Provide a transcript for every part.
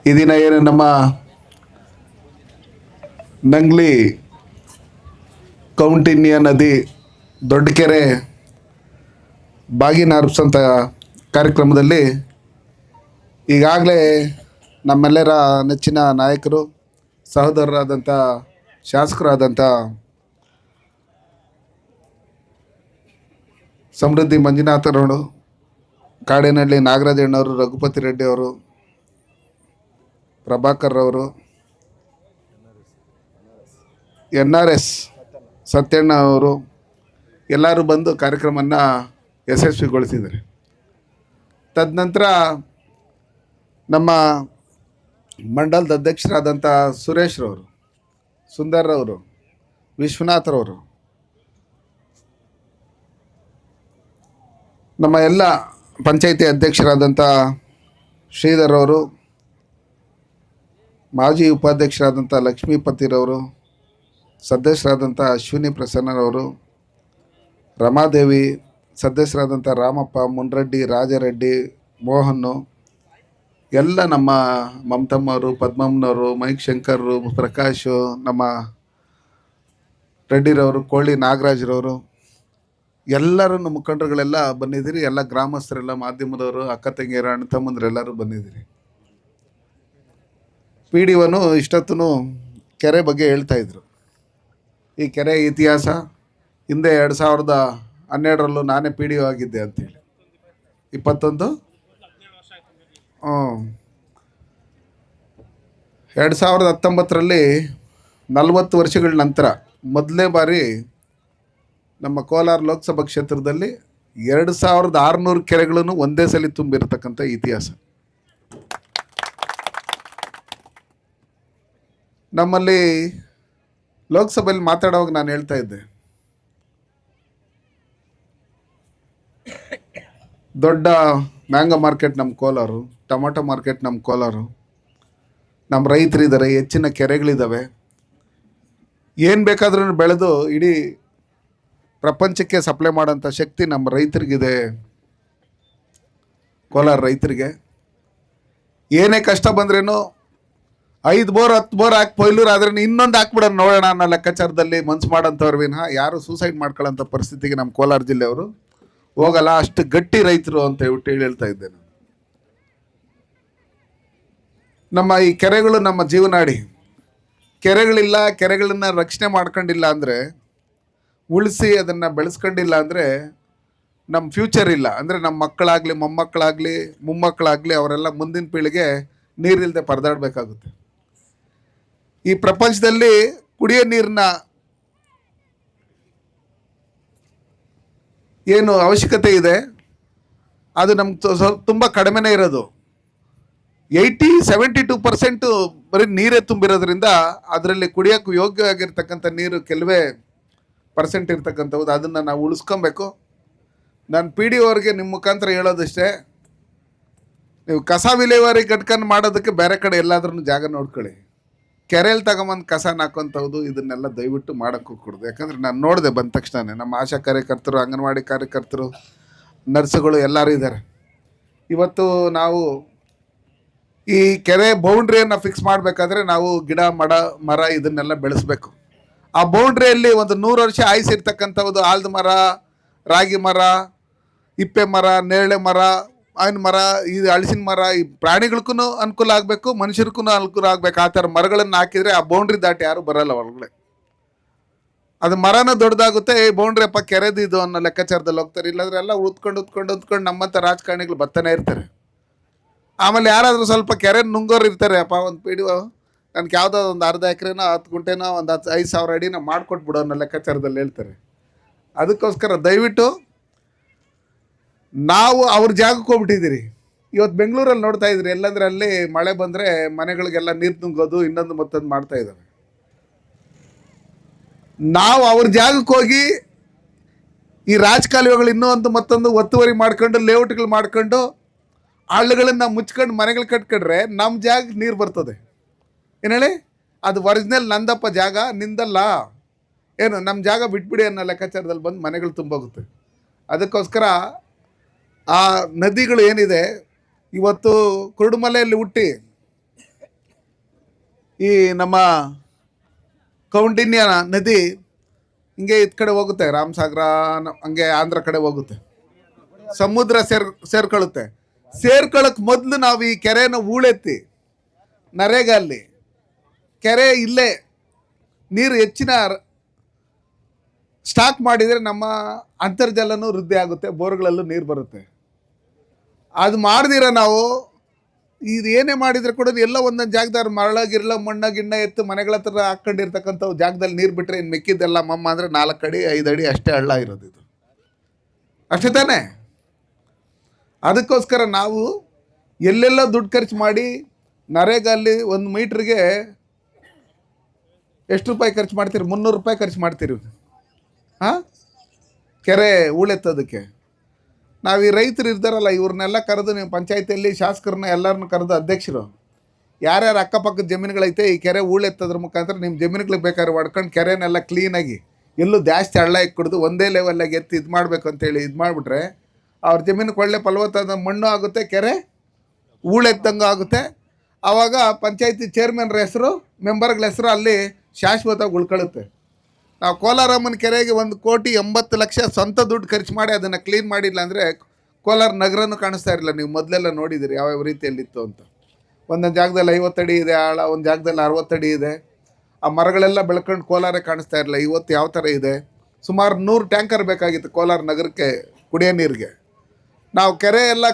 ಈ ದಿನ ಏನು ನಮ್ಮ ನಂಗ್ಲಿ ಕೌಂಟಿನ್ಯ ನದಿ ದೊಡ್ಡಕೆರೆ ಬಾಗಿನ ಅರ್ಪಿಸೋಂಥ ಕಾರ್ಯಕ್ರಮದಲ್ಲಿ ಈಗಾಗಲೇ ನಮ್ಮೆಲ್ಲರ ನೆಚ್ಚಿನ ನಾಯಕರು ಸಹೋದರರಾದಂಥ ಶಾಸಕರಾದಂಥ ಸಮೃದ್ಧಿ ಮಂಜುನಾಥರವರು, ಕಾಡೇನಹಳ್ಳಿ ನಾಗರಾಜಣ್ಣವರು, ರಘುಪತಿ ರೆಡ್ಡಿ ಅವರು, ಪ್ರಭಾಕರ್ ಅವರು, NRS ಸತ್ಯಣ್ಣ ಅವರು ಎಲ್ಲರೂ ಬಂದು ಕಾರ್ಯಕ್ರಮವನ್ನು ಯಶಸ್ವಿಗೊಳಿಸಿದ್ದಾರೆ. ತದನಂತರ ನಮ್ಮ ಮಂಡಲದ ಅಧ್ಯಕ್ಷರಾದಂಥ ಸುರೇಶ್ರವರು, ಸುಂದರ್ರವರು, ವಿಶ್ವನಾಥರವರು, ನಮ್ಮ ಎಲ್ಲ ಪಂಚಾಯಿತಿ ಅಧ್ಯಕ್ಷರಾದಂಥ ಶ್ರೀಧರ್ ಅವರು, ಮಾಜಿ ಉಪಾಧ್ಯಕ್ಷರಾದಂಥ ಲಕ್ಷ್ಮೀಪತಿರವರು, ಸದಸ್ಯರಾದಂಥ ಅಶ್ವಿನಿ ಪ್ರಸನ್ನರವರು, ರಮಾದೇವಿ, ಸದಸ್ಯರಾದಂಥ ರಾಮಪ್ಪ, ಮುನ್ರೆಡ್ಡಿ, ರಾಜರೆಡ್ಡಿ, ಮೋಹನ್ನು, ಎಲ್ಲ ನಮ್ಮ ಮಮತಮ್ಮವರು, ಪದ್ಮಮ್ಮನವರು, ಮೈಕ್ ಶಂಕರ್ರು, ಪ್ರಕಾಶು, ನಮ್ಮ ರೆಡ್ಡಿರವರು, ಕೋಳಿ ನಾಗರಾಜ್ರವರು, ಎಲ್ಲರೂ ಮುಖಂಡರುಗಳೆಲ್ಲ ಬಂದಿದ್ದೀರಿ. ಎಲ್ಲ ಗ್ರಾಮಸ್ಥರೆಲ್ಲ, ಮಾಧ್ಯಮದವರು, ಅಕ್ಕ ತಂಗಿಯರು, ಅಣ್ಣ ತಮ್ಮಂದ್ರೆಲ್ಲರೂ ಬಂದಿದ್ದೀರಿ. PDOನು ಇಷ್ಟೊತ್ತೂ ಕೆರೆ ಬಗ್ಗೆ ಹೇಳ್ತಾಯಿದ್ರು. ಈ ಕೆರೆ ಇತಿಹಾಸ ಹಿಂದೆ 2012ರಲ್ಲೂ ನಾನೇ PDO ಆಗಿದ್ದೆ ಅಂತೇಳಿ. 2019ರಲ್ಲಿ 40 ವರ್ಷಗಳ ನಂತರ ಮೊದಲನೇ ಬಾರಿ ನಮ್ಮ ಕೋಲಾರ ಲೋಕಸಭಾ ಕ್ಷೇತ್ರದಲ್ಲಿ 2600 ಕೆರೆಗಳನ್ನು ಒಂದೇ ಸಲ ತುಂಬಿರತಕ್ಕಂಥ ಇತಿಹಾಸ. ನಮ್ಮಲ್ಲಿ ಲೋಕಸಭೆಯಲ್ಲಿ ಮಾತಾಡುವಾಗ ನಾನು ಹೇಳ್ತಾ ಇದ್ದೆ, ದೊಡ್ಡ ಮ್ಯಾಂಗೋ ಮಾರ್ಕೆಟ್ ನಮ್ಮ ಕೋಲಾರು, ಟೊಮೊಟೊ ಮಾರ್ಕೆಟ್ ನಮ್ಮ ಕೋಲಾರು, ನಮ್ಮ ರೈತರಿದ್ದಾರೆ, ಹೆಚ್ಚಿನ ಕೆರೆಗಳಿದ್ದಾವೆ, ಏನು ಬೇಕಾದ್ರೂ ಬೆಳೆದು ಇಡೀ ಪ್ರಪಂಚಕ್ಕೆ ಸಪ್ಲೈ ಮಾಡೋಂಥ ಶಕ್ತಿ ನಮ್ಮ ರೈತರಿಗಿದೆ. ಕೋಲಾರ ರೈತರಿಗೆ ಏನೇ ಕಷ್ಟ ಬಂದ್ರೇನು 5 ಬೋರ್ 10 ಬೋರ್ ಹಾಕಿ ಪೊಯ್ಲೂರು ಆದ್ರೆ ಇನ್ನೊಂದು ಹಾಕ್ಬಿಡೋಣ ನೋಡೋಣ ಅನ್ನೋ ಲೆಕ್ಕಾಚಾರದಲ್ಲಿ ಮನ್ಸು ಮಾಡೋಂಥವ್ರು ವಿನಃ ಯಾರು ಸೂಸೈಡ್ ಮಾಡ್ಕೊಳ್ಳೋಂಥ ಪರಿಸ್ಥಿತಿಗೆ ನಮ್ಮ ಕೋಲಾರ ಜಿಲ್ಲೆಯವರು ಹೋಗಲ್ಲ. ಅಷ್ಟು ಗಟ್ಟಿ ರೈತರು ಅಂತ ಹೇಳ್ತಾ ಇದ್ದೆ ನಾನು. ನಮ್ಮ ಈ ಕೆರೆಗಳು ನಮ್ಮ ಜೀವನಾಡಿ. ಕೆರೆಗಳಿಲ್ಲ, ಕೆರೆಗಳನ್ನು ರಕ್ಷಣೆ ಮಾಡ್ಕೊಂಡಿಲ್ಲ ಅಂದರೆ, ಉಳಿಸಿ ಅದನ್ನು ಬೆಳೆಸ್ಕೊಂಡಿಲ್ಲ ಅಂದರೆ ನಮ್ಮ ಫ್ಯೂಚರ್ ಇಲ್ಲ. ಅಂದರೆ ನಮ್ಮ ಮಕ್ಕಳಾಗಲಿ, ಮೊಮ್ಮಕ್ಕಳಾಗಲಿ, ಮೊಮ್ಮಕ್ಕಳಾಗಲಿ ಅವರೆಲ್ಲ ಮುಂದಿನ ಪೀಳಿಗೆ ನೀರಿಲ್ಲದೆ ಪರದಾಡಬೇಕಾಗುತ್ತೆ. ಈ ಪ್ರಪಂಚದಲ್ಲಿ ಕುಡಿಯೋ ನೀರನ್ನ ಏನು ಅವಶ್ಯಕತೆ ಇದೆ ಅದು ನಮ್ಗೆ ತುಂಬ ಕಡಿಮೆನೇ ಇರೋದು. 72% ಬರೀ ನೀರೇ ತುಂಬಿರೋದ್ರಿಂದ ಅದರಲ್ಲಿ ಕುಡಿಯೋಕ್ಕೆ ಯೋಗ್ಯವಾಗಿರ್ತಕ್ಕಂಥ ನೀರು ಕೆಲವೇ ಪರ್ಸೆಂಟ್ ಇರ್ತಕ್ಕಂಥದ್ದು. ಅದನ್ನು ನಾವು ಉಳಿಸ್ಕೊಬೇಕು. ನಾನು PDO ಅವ್ರಿಗೆ ನಿಮ್ಮ ಮುಖಾಂತರ ಹೇಳೋದಷ್ಟೇ, ನೀವು ಕಸ ವಿಲೇವಾರಿ ಘಟಕನ ಮಾಡೋದಕ್ಕೆ ಬೇರೆ ಕಡೆ ಎಲ್ಲಾದ್ರೂ ಜಾಗ ನೋಡ್ಕೊಳ್ಳಿ. ಕೆರೆಯಲ್ಲಿ ತಗೊಂಬಂದು ಕಸ ಹಾಕೋಂಥದ್ದು ಇದನ್ನೆಲ್ಲ ದಯವಿಟ್ಟು ಮಾಡೋಕ್ಕೆ ಹೋಗ್ಕೊಡ್ದು. ಯಾಕಂದರೆ ನಾನು ನೋಡಿದೆ ಬಂದ ತಕ್ಷಣ ನಮ್ಮ ಆಶಾ ಕಾರ್ಯಕರ್ತರು, ಅಂಗನವಾಡಿ ಕಾರ್ಯಕರ್ತರು, ನರ್ಸುಗಳು ಎಲ್ಲರೂ ಇದ್ದಾರೆ. ಇವತ್ತು ನಾವು ಈ ಕೆರೆ ಬೌಂಡ್ರಿಯನ್ನು ಫಿಕ್ಸ್ ಮಾಡಬೇಕಾದ್ರೆ ನಾವು ಗಿಡ ಮರ ಇದನ್ನೆಲ್ಲ ಬೆಳೆಸಬೇಕು. ಆ ಬೌಂಡ್ರಿಯಲ್ಲಿ ಒಂದು 100 ವರ್ಷ ಆಯುಸಿರ್ತಕ್ಕಂಥದ್ದು ಆಲದ ಮರ, ರಾಗಿ ಮರ, ಇಪ್ಪೆ ಮರ, ನೇರಳೆ ಮರ, ಮಾವಿನ ಮರ, ಈ ಹಲಸಿನ ಮರ, ಈ ಪ್ರಾಣಿಗಳಿಗೂ ಅನುಕೂಲ ಆಗಬೇಕು, ಮನುಷ್ಯರಿಗೂ ಅನುಕೂಲ ಆಗಬೇಕು. ಆ ಥರ ಮರಗಳನ್ನು ಹಾಕಿದರೆ ಆ ಬೌಂಡ್ರಿ ದಾಟಿ ಯಾರೂ ಬರಲ್ಲ ಒಳಗಡೆ. ಅದು ಮರನೂ ದೊಡ್ಡದಾಗುತ್ತೆ. ಈ ಬೌಂಡ್ರಿ ಅಪ್ಪ ಕೆರೆದು ಇದು ಅನ್ನೋ ಲೆಕ್ಕಾಚಾರದಲ್ಲಿ ಹೋಗ್ತಾರೆ. ಇಲ್ಲಾಂದ್ರೆ ಎಲ್ಲ ಉತ್ಕೊಂಡು ನಮ್ಮಂಥ ರಾಜಕಾರಣಿಗಳು ಬರ್ತಾನೆ ಇರ್ತಾರೆ. ಆಮೇಲೆ ಯಾರಾದರೂ ಸ್ವಲ್ಪ ಕೆರೆ ನುಂಗೋರು ಇರ್ತಾರೆ, ಅಪ್ಪ ಒಂದು PDO ನನಗೆ ಯಾವುದೋ ಒಂದು 1/2 ಎಕರೆನೋ 10 ಗುಂಟೆನೋ ಒಂದು 5,000 ಅಡಿನೋ ಮಾಡಿಕೊಟ್ಬಿಡೋ ಅನ್ನೋ ಲೆಕ್ಕಾಚಾರದಲ್ಲಿ ಹೇಳ್ತಾರೆ. ಅದಕ್ಕೋಸ್ಕರ ದಯವಿಟ್ಟು ನಾವು ಅವ್ರ ಜಾಗಕ್ಕೆ ಹೋಗ್ಬಿಟ್ಟಿದ್ದೀರಿ. ಇವತ್ತು ಬೆಂಗಳೂರಲ್ಲಿ ನೋಡ್ತಾ ಇದ್ರಿ, ಎಲ್ಲಂದ್ರೆ ಅಲ್ಲಿ ಮಳೆ ಬಂದರೆ ಮನೆಗಳಿಗೆಲ್ಲ ನೀರು ನುಂಗೋದು, ಇನ್ನೊಂದು ಮತ್ತೊಂದು ಮಾಡ್ತಾ ಇದ್ದಾವೆ. ನಾವು ಅವ್ರ ಜಾಗಕ್ಕೆ ಹೋಗಿ ಈ ರಾಜಕಾಲುವೆಗಳು ಇನ್ನೊಂದು ಮತ್ತೊಂದು ಒತ್ತುವರಿ ಮಾಡ್ಕೊಂಡು, ಲೇಔಟ್ಗಳು ಮಾಡ್ಕೊಂಡು, ಹಳ್ಳಿಗಳನ್ನು ಮುಚ್ಕೊಂಡು ಮನೆಗಳು ಕಟ್ಕೊಂಡ್ರೆ ನಮ್ಮ ಜಾಗಕ್ಕೆ ನೀರು ಬರ್ತದೆ. ಏನು ಹೇಳಿ, ಅದು ಒರಿಜಿನಲ್ ನಂದಪ್ಪ ಜಾಗ, ನಿಂದಲ್ಲ. ಏನು ನಮ್ಮ ಜಾಗ ಬಿಟ್ಬಿಡಿ ಅನ್ನೋ ಲೆಕ್ಕಾಚಾರದಲ್ಲಿ ಬಂದು ಮನೆಗಳು ತುಂಬೋಗುತ್ತೆ. ಅದಕ್ಕೋಸ್ಕರ ಆ ನದಿಗಳು ಏನಿದೆ, ಇವತ್ತು ಕುರುಡುಮಲೆಯಲ್ಲಿ ಹುಟ್ಟಿ ಈ ನಮ್ಮ ಕೌಂಡಿನ್ಯ ನದಿ ಹಿಂಗೆ ಇದ್ ಕಡೆ ಹೋಗುತ್ತೆ, ರಾಮಸಾಗರ ಹಂಗೆ ಆಂಧ್ರ ಕಡೆ ಹೋಗುತ್ತೆ, ಸಮುದ್ರ ಸೇರ್ಕೊಳ್ಳುತ್ತೆ. ಸೇರ್ಕೊಳ್ಳೋಕೆ ಮೊದಲು ನಾವು ಈ ಕೆರೆನ ಹೂಳೆತ್ತಿ ನರೇಗಾ ಅಲ್ಲಿ ಕೆರೆ ಇಲ್ಲೇ ನೀರು ಹೆಚ್ಚಿನ ಸ್ಟಾಕ್ ಮಾಡಿದರೆ ನಮ್ಮ ಅಂತರ್ಜಲನೂ ವೃದ್ಧಿ ಆಗುತ್ತೆ, ಬೋರ್ಗಳಲ್ಲೂ ನೀರು ಬರುತ್ತೆ. ಅದು ಮಾಡ್ದಿರ ನಾವು ಇದು ಏನೇ ಮಾಡಿದರೆ ಕೂಡ ಎಲ್ಲ ಒಂದೊಂದು ಜಾಗದಾರ ಮರಳಗಿರಲ್ಲ ಮಣ್ಣ ಗಿಣ್ಣ ಎತ್ತು ಮನೆಗಳ ಹತ್ರ ಹಾಕ್ಕೊಂಡಿರ್ತಕ್ಕಂಥವು ಜಾಗದಲ್ಲಿ ನೀರು ಬಿಟ್ಟರೆ ಇನ್ನು ಮಿಕ್ಕಿದ್ದೆಲ್ಲ ಮಮ್ಮ ಅಂದರೆ 4 ಅಡಿ 5 ಅಡಿ ಅಷ್ಟೇ ಹಳ್ಳ ಇರೋದು. ಇದು ಅಷ್ಟೇ ತಾನೇ. ಅದಕ್ಕೋಸ್ಕರ ನಾವು ಎಲ್ಲೆಲ್ಲ ದುಡ್ಡು ಖರ್ಚು ಮಾಡಿ ನರೇಗಲ್ಲಿ 1 ಮೀಟ್ರಿಗೆ ಎಷ್ಟು ರೂಪಾಯಿ ಖರ್ಚು ಮಾಡ್ತೀರಿ? 300 ರೂಪಾಯಿ ಖರ್ಚು ಮಾಡ್ತೀರಿ ಹಾಂ, ಕೆರೆ ಹೂಳೆತ್ತೋದಕ್ಕೆ. ನಾವು ಈ ರೈತರು ಇರ್ತಾರಲ್ಲ ಇವ್ರನ್ನೆಲ್ಲ ಕರೆದು ನೀವು ಪಂಚಾಯತಿಯಲ್ಲಿ ಶಾಸಕರನ್ನ ಎಲ್ಲರನ್ನೂ ಕರೆದು ಅಧ್ಯಕ್ಷರು ಯಾರ್ಯಾರು ಅಕ್ಕಪಕ್ಕದ ಜಮೀನುಗಳೈತೆ ಈ ಕೆರೆ ಹೂಳೆತ್ತೋದ್ರ ಮುಖಾಂತರ ನಿಮ್ಮ ಜಮೀನುಗಳಿಗೆ ಬೇಕಾದ್ರೆ ಹೊಡ್ಕೊಂಡು ಕೆರೆನೆಲ್ಲ ಕ್ಲೀನಾಗಿ ಎಲ್ಲೂ ಜಾಸ್ತಿ ಹಳ್ಳ ಇಕ್ಕೊಡ್ದು ಒಂದೇ ಲೆವೆಲ್ಲಾಗಿ ಎತ್ತಿ ಇದು ಮಾಡಬೇಕು ಅಂತೇಳಿ ಇದು ಮಾಡಿಬಿಟ್ರೆ ಅವ್ರ ಜಮೀನಿಗೆ ಒಳ್ಳೆ ಫಲವತ್ತಾದ ಮಣ್ಣು ಆಗುತ್ತೆ, ಕೆರೆ ಹೂಳೆತ್ತಂಗೂ ಆಗುತ್ತೆ. ಆವಾಗ ಪಂಚಾಯತಿ ಚೇರ್ಮನ್ರ ಹೆಸರು ಮೆಂಬರ್ಗಳ ಹೆಸರು ಅಲ್ಲಿ ಶಾಶ್ವತವಾಗಿ ಉಳ್ಕೊಳ್ಳುತ್ತೆ. ನಾವು ಕೋಲಾರಮ್ಮನ ಕೆರೆಗೆ 1,80,00,000 ಸ್ವಂತ ದುಡ್ಡು ಖರ್ಚು ಮಾಡಿ ಅದನ್ನು ಕ್ಲೀನ್ ಮಾಡಿಲ್ಲ ಅಂದರೆ ಕೋಲಾರ ನಗರನೂ ಕಾಣಿಸ್ತಾ ಇರಲಿಲ್ಲ. ನೀವು ಮೊದಲೆಲ್ಲ ನೋಡಿದ್ದೀರಿ ಯಾವ್ಯಾವ ರೀತಿಯಲ್ಲಿತ್ತು ಅಂತ. ಒಂದೊಂದು ಜಾಗದಲ್ಲಿ 50 ಅಡಿ ಇದೆ ಆಳ, ಒಂದು ಜಾಗದಲ್ಲಿ 60 ಅಡಿ ಇದೆ. ಆ ಮರಗಳೆಲ್ಲ ಬೆಳ್ಕೊಂಡು ಕೋಲಾರ ಕಾಣಿಸ್ತಾ ಇರಲಿಲ್ಲ. ಇವತ್ತು ಯಾವ ಥರ ಇದೆ. ಸುಮಾರು 100 ಟ್ಯಾಂಕರ್ ಬೇಕಾಗಿತ್ತು ಕೋಲಾರ ನಗರಕ್ಕೆ ಕುಡಿಯೋ ನೀರಿಗೆ. ನಾವು ಕೆರೆ ಎಲ್ಲ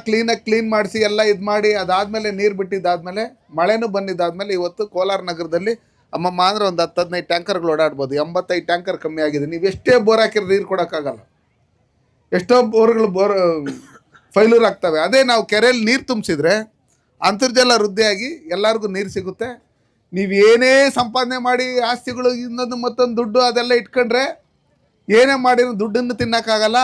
ಕ್ಲೀನ್ ಮಾಡಿಸಿ ಎಲ್ಲ ಇದು ಮಾಡಿ ಅದಾದಮೇಲೆ ನೀರು ಬಿಟ್ಟಿದ್ದಾದಮೇಲೆ ಮಳೆನೂ ಬಂದಿದ್ದಾದಮೇಲೆ ಇವತ್ತು ಕೋಲಾರ ನಗರದಲ್ಲಿ ಅಮ್ಮಮ್ಮ ಅಂದರೆ ಒಂದು 10-15 ಟ್ಯಾಂಕರ್ಗಳು ಓಡಾಡ್ಬೋದು. 85 ಟ್ಯಾಂಕರ್ ಕಮ್ಮಿ ಆಗಿದೆ. ನೀವು ಎಷ್ಟೇ ಬೋರ್ ಹಾಕಿದ್ರೆ ನೀರು ಕೊಡೋಕ್ಕಾಗಲ್ಲ. ಎಷ್ಟೋ ಬೋರ್ಗಳು ಫೈಲೂರ್ ಆಗ್ತವೆ. ಅದೇ ನಾವು ಕೆರೆಯಲ್ಲಿ ನೀರು ತುಂಬಿಸಿದ್ರೆ ಅಂತರ್ಜಲ ವೃದ್ಧಿಯಾಗಿ ಎಲ್ಲರಿಗೂ ನೀರು ಸಿಗುತ್ತೆ. ನೀವು ಏನೇ ಸಂಪಾದನೆ ಮಾಡಿ ಆಸ್ತಿಗಳು ಇನ್ನೊಂದು ಮತ್ತೊಂದು ದುಡ್ಡು ಅದೆಲ್ಲ ಇಟ್ಕೊಂಡ್ರೆ ಏನೇ ಮಾಡಿರೋ ದುಡ್ಡನ್ನು ತಿನ್ನೋಕ್ಕಾಗಲ್ಲ,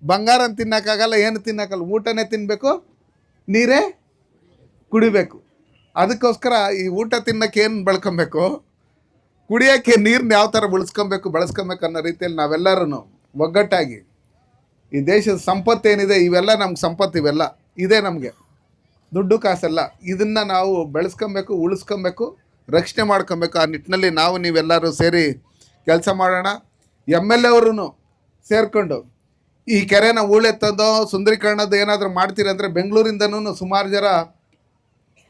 ಬಂಗಾರನ ತಿನ್ನೋಕ್ಕಾಗಲ್ಲ, ಏನು ತಿನ್ನೋಕ್ಕಲ್ಲ. ಊಟನೇ ತಿನ್ನಬೇಕು, ನೀರೇ ಕುಡಿಬೇಕು. ಅದಕ್ಕೋಸ್ಕರ ಈ ಊಟ ತಿನ್ನೋಕ್ಕೆ ಏನು ಬೆಳ್ಕೊಬೇಕು, ಕುಡಿಯೋಕ್ಕೆ ನೀರನ್ನ ಯಾವ ಥರ ಬಳಸ್ಕೊಬೇಕು ಅನ್ನೋ ರೀತಿಯಲ್ಲಿ ನಾವೆಲ್ಲರೂ ಒಗ್ಗಟ್ಟಾಗಿ ಈ ದೇಶದ ಸಂಪತ್ತೇನಿದೆ ಇವೆಲ್ಲ ನಮ್ಗೆ ಸಂಪತ್ತು, ಇವೆಲ್ಲ ಇದೇ ನಮಗೆ ದುಡ್ಡು ಕಾಸಲ್ಲ. ಇದನ್ನು ನಾವು ಬೆಳೆಸ್ಕೊಬೇಕು, ಉಳಿಸ್ಕೊಬೇಕು, ರಕ್ಷಣೆ ಮಾಡ್ಕೊಬೇಕು. ಆ ನಿಟ್ಟಿನಲ್ಲಿ ನಾವು ನೀವೆಲ್ಲರೂ ಸೇರಿ ಕೆಲಸ ಮಾಡೋಣ. MLA ಅವರು ಸೇರಿಕೊಂಡು ಈ ಕೆರೆನ ಹೂಳೆತ್ತೋದು ಸುಂದರೀಕರಣದ ಏನಾದರೂ ಮಾಡ್ತೀರಂದರೆ ಬೆಂಗಳೂರಿಂದನೂ ಸುಮಾರು ಜನ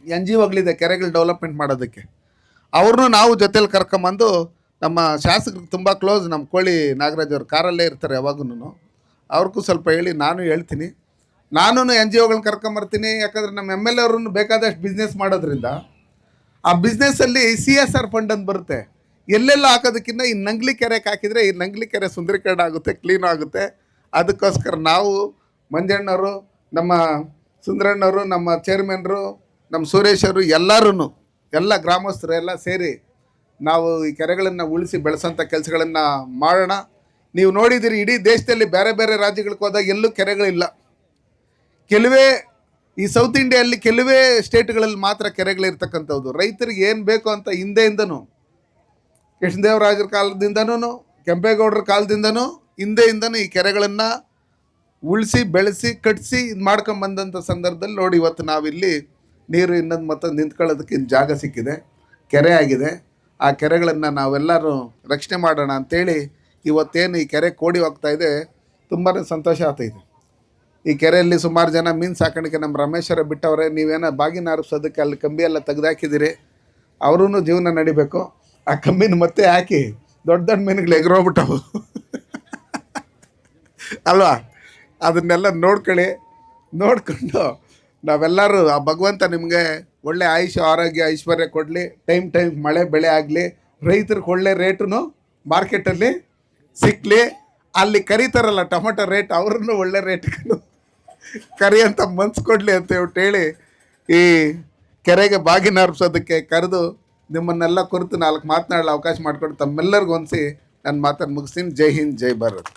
NGOಗಳಿದೆ ಕೆರೆಗಳು ಡೆವಲಪ್ಮೆಂಟ್ ಮಾಡೋದಕ್ಕೆ. ಅವ್ರನ್ನೂ ನಾವು ಜೊತೇಲಿ ಕರ್ಕೊಂಬಂದು ನಮ್ಮ ಶಾಸಕರಿಗೆ ತುಂಬ ಕ್ಲೋಸ್ ನಮ್ಮ ಕೋಳಿ ನಾಗರಾಜ್ ಅವ್ರು ಕಾರಲ್ಲೇ ಇರ್ತಾರೆ ಯಾವಾಗೂ. ಅವ್ರಿಗೂ ಸ್ವಲ್ಪ ಹೇಳಿ ನಾನು ಹೇಳ್ತೀನಿ. ನಾನು NGOಗಳನ್ನ ಕರ್ಕೊಂಬರ್ತೀನಿ. ಯಾಕಂದರೆ ನಮ್ಮ MLA ಅವ್ರನ್ನು ಬೇಕಾದಷ್ಟು ಬಿಸ್ನೆಸ್ ಮಾಡೋದ್ರಿಂದ ಆ ಬಿಸ್ನೆಸ್ಸಲ್ಲಿ CSR ಫಂಡ್ ಅಂತ ಬರುತ್ತೆ. ಎಲ್ಲೆಲ್ಲ ಹಾಕೋದಕ್ಕಿಂತ ಈ ನಂಗ್ಲಿ ಕೆರೆಗೆ ಹಾಕಿದರೆ ಈ ನಂಗ್ಲಿ ಕೆರೆ ಸುಂದರೀಕರಣ ಆಗುತ್ತೆ, ಕ್ಲೀನ್ ಆಗುತ್ತೆ. ಅದಕ್ಕೋಸ್ಕರ ನಾವು ಮಂಜಣ್ಣವರು, ನಮ್ಮ ಸುಂದರಣ್ಣವರು, ನಮ್ಮ ಚೇರ್ಮನ್ರು, ನಮ್ಮ ಸುರೇಶ್ ಅವರು ಎಲ್ಲರೂ ಎಲ್ಲ ಗ್ರಾಮಸ್ಥರು ಎಲ್ಲ ಸೇರಿ ನಾವು ಈ ಕೆರೆಗಳನ್ನು ಉಳಿಸಿ ಬೆಳೆಸೋಂಥ ಕೆಲಸಗಳನ್ನು ಮಾಡೋಣ. ನೀವು ನೋಡಿದ್ದೀರಿ ಇಡೀ ದೇಶದಲ್ಲಿ ಬೇರೆ ಬೇರೆ ರಾಜ್ಯಗಳಿಗೆ ಹೋದಾಗ ಎಲ್ಲೂ ಕೆರೆಗಳಿಲ್ಲ. ಕೆಲವೇ ಈ ಸೌತ್ ಇಂಡಿಯಲ್ಲಿ ಕೆಲವೇ ಸ್ಟೇಟ್ಗಳಲ್ಲಿ ಮಾತ್ರ ಕೆರೆಗಳಿರ್ತಕ್ಕಂಥದ್ದು. ರೈತರಿಗೆ ಏನು ಬೇಕು ಅಂತ ಹಿಂದೆಯಿಂದನೂ ಕೃಷ್ಣದೇವರಾಜರ ಕಾಲದಿಂದನೂ ಕೆಂಪೇಗೌಡರ ಕಾಲದಿಂದನೂ ಹಿಂದೆಯಿಂದನೂ ಈ ಕೆರೆಗಳನ್ನು ಉಳಿಸಿ ಬೆಳೆಸಿ ಕಟ್ಟಿಸಿ ಇದು ಮಾಡ್ಕೊಂಬಂದಂಥ ಸಂದರ್ಭದಲ್ಲಿ ನೋಡಿ ಇವತ್ತು ನಾವಿಲ್ಲಿ ನೀರು ಇನ್ನೊಂದು ಮತ್ತೊಂದು ನಿಂತ್ಕೊಳ್ಳೋದಕ್ಕೆ ಜಾಗ ಸಿಕ್ಕಿದೆ, ಕೆರೆ ಆಗಿದೆ. ಆ ಕೆರೆಗಳನ್ನು ನಾವೆಲ್ಲರೂ ರಕ್ಷಣೆ ಮಾಡೋಣ ಅಂಥೇಳಿ ಇವತ್ತೇನು ಈ ಕೆರೆ ಕೋಡಿ ಹೋಗ್ತಾ ಇದೆ, ತುಂಬಾ ಸಂತೋಷ ಆಗ್ತಾಯಿದೆ. ಈ ಕೆರೆಯಲ್ಲಿ ಸುಮಾರು ಜನ ಮೀನು ಸಾಕಾಣಿಕೆ ನಮ್ಮ ರಮೇಶ್ವರ ಬಿಟ್ಟವ್ರೆ. ನೀವೇನೋ ಬಾಗಿನ ಆರಿಸೋದಕ್ಕೆ ಅಲ್ಲಿ ಕಂಬಿ ಎಲ್ಲ ತೆಗೆದಾಕಿದ್ದೀರಿ. ಅವರೂ ಜೀವನ ನಡಿಬೇಕು. ಆ ಕಂಬಿನ ಮತ್ತೆ ಹಾಕಿ ದೊಡ್ಡ ದೊಡ್ಡ ಮೀನುಗಳು ಎಗರೋಗ್ಬಿಟ್ಟವು ಅಲ್ವಾ. ಅದನ್ನೆಲ್ಲ ನೋಡ್ಕೊಂಡು ನಾವೆಲ್ಲರೂ ಆ ಭಗವಂತ ನಿಮಗೆ ಒಳ್ಳೆ ಆಯುಷ್ಯ ಆರೋಗ್ಯ ಐಶ್ವರ್ಯ ಕೊಡಲಿ. ಟೈಮ್ ಮಳೆ ಬೆಳೆ ಆಗಲಿ, ರೈತರಿಗೆ ಒಳ್ಳೆ ರೇಟು ಮಾರ್ಕೆಟಲ್ಲಿ ಸಿಕ್ಕಲಿ. ಅಲ್ಲಿ ಕರೀತಾರಲ್ಲ ಟೊಮೊಟೊ ರೇಟ್, ಅವ್ರನ್ನೂ ಒಳ್ಳೆ ರೇಟ್ಗಳು ಕರಿಯಂತ ಮನ್ಸು ಕೊಡಲಿ ಅಂತ ಹೇಳಿ ಈ ಕೆರೆಗೆ ಬಾಗಿನ ಅರ್ಪಿಸೋದಕ್ಕೆ ಕರೆದು ನಿಮ್ಮನ್ನೆಲ್ಲ ಕುರಿತು 4 ಮಾತನಾಡಲು ಅವಕಾಶ ಮಾಡಿಕೊಂಡು ತಮ್ಮೆಲ್ಲರಿಗೂ ಹೊಂದಿಸಿ ನನ್ನ ಮಾತನ್ನು ಮುಗಿಸ್ತೀನಿ. ಜೈ ಹಿಂದ್, ಜೈ ಭಾರತ್.